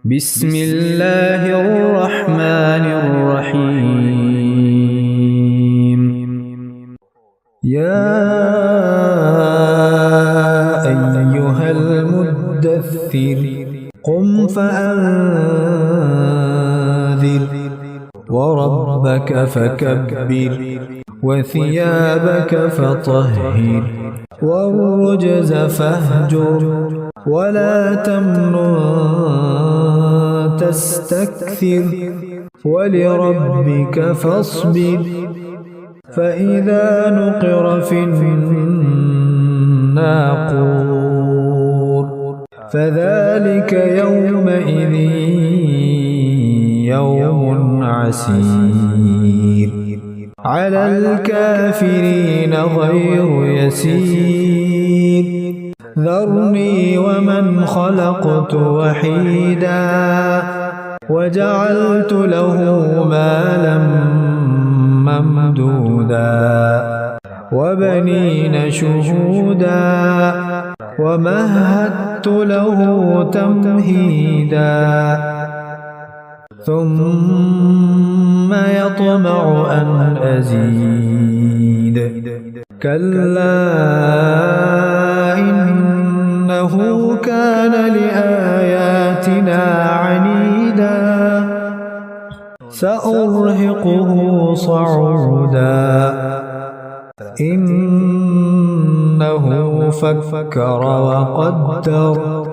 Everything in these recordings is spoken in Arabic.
بسم الله الرحمن الرحيم. يا أيها المدثر قم فأنذر وربك فكبر وثيابك فطهر والرجز فاهجر ولا تمنن تستكثر ولربك فاصبر فإذا نقر في الناقور فذلك يومئذ يوم عسير على الكافرين غير يسير ذرني ومن خلقت وحيدا وجعلت له مالا ممدودا وبنين شهودا ومهدت له تمهيدا ثم يطمع أن أزيد كلا إنه كان لآياتنا عنيدا سأرهقه صعودا إنه فكر وقدر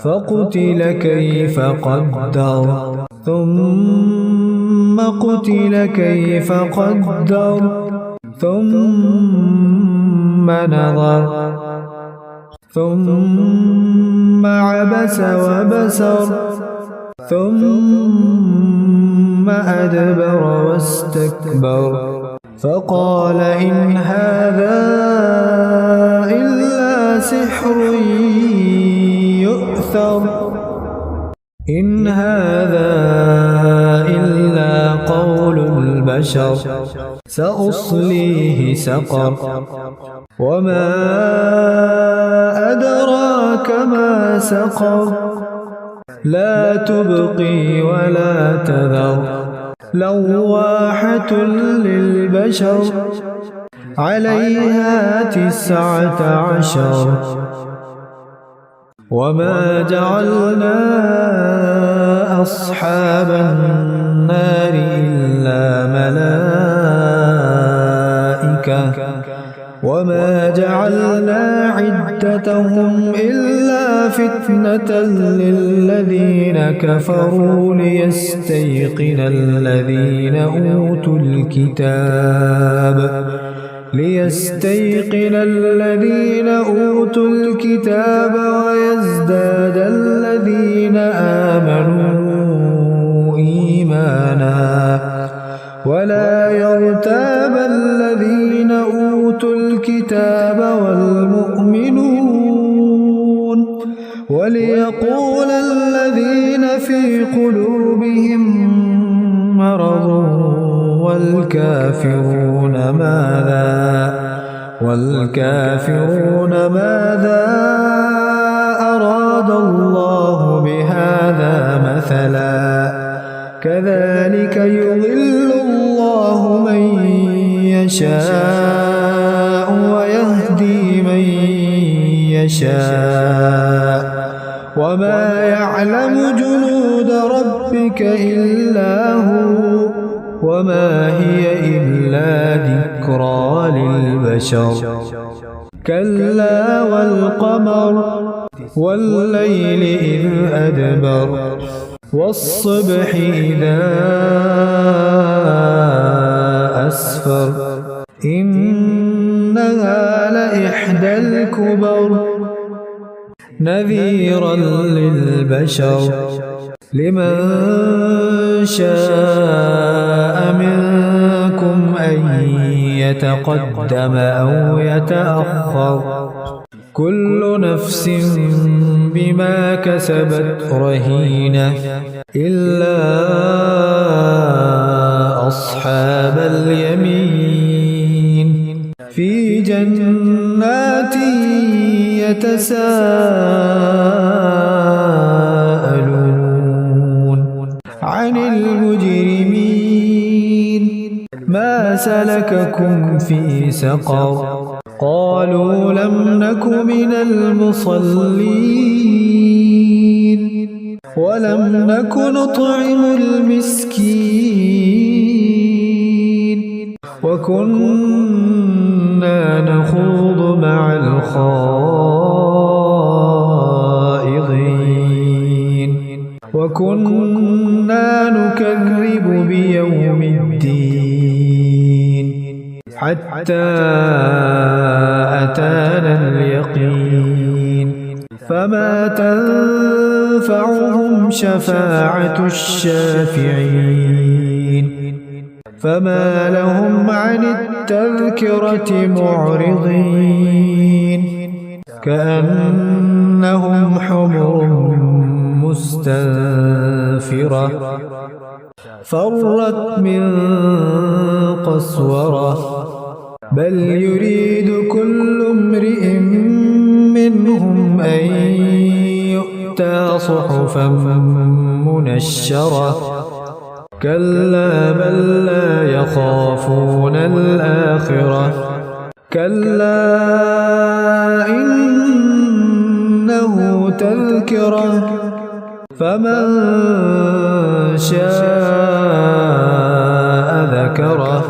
فقتل كيف قدر ثم قتل كيف قدر ثم نظر ثم عبس وبسر ثم أدبر واستكبر فقال إن هذا إلا سحر يؤثر إن هذا إلا قول البشر سأصليه سقر وما أدراك ما سقر لا تبقي ولا تذر لواحة للبشر عليها 19 وما جعلنا أصحاب النار إلا ملائكة وما جعلنا عدتهم إلا فتنة للذين كفروا ليستيقن الذين أوتوا الكتاب ويزداد الذين آمنوا إيمانا ولا يرتاب الذين أوتوا الكتاب والمؤمنون وليقول الذين في قلوبهم مرض والكافرون ماذا أراد الله بهذا مثلا كذلك يضل الله من يشاء ويهدي من يشاء وما يعلم جنود ربك إلا هو وما هي إلا ذكرى للبشر كلا والقمر والليل إذ أدبر والصبح إذا أسفر إنها لإحدى الكبر نذيرا للبشر لمن شاء منكم أن يتقدم أو يتأخر كل نفس بما كسبت رهينة إلا أصحاب اليمين في جنات يتساءلون عن المجرمين ما سلككم في سقر قالوا لم نك من المصلين ولم نك نطعم المسكين وكنا نخوض مع الخائضين وكنا نكذب بيوم الدين حتى أتانا اليقين فما تنفعهم شفاعة الشافعين فما لهم عن التذكرة معرضين كأنهم حمر مستنفرة فرت من قسورة بل يريد كل امرئ منهم أن يؤتى صحفا منشرة كلا بل لا يخافون الآخرة كلا إنه تذكرة فمن شاء ذكره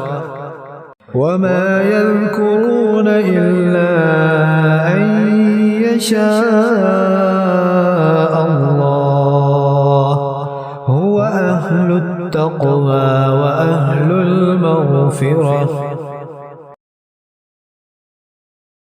وما يذكرون إلا أن يشاء الله هو أهل التقوى وأهل المغفرة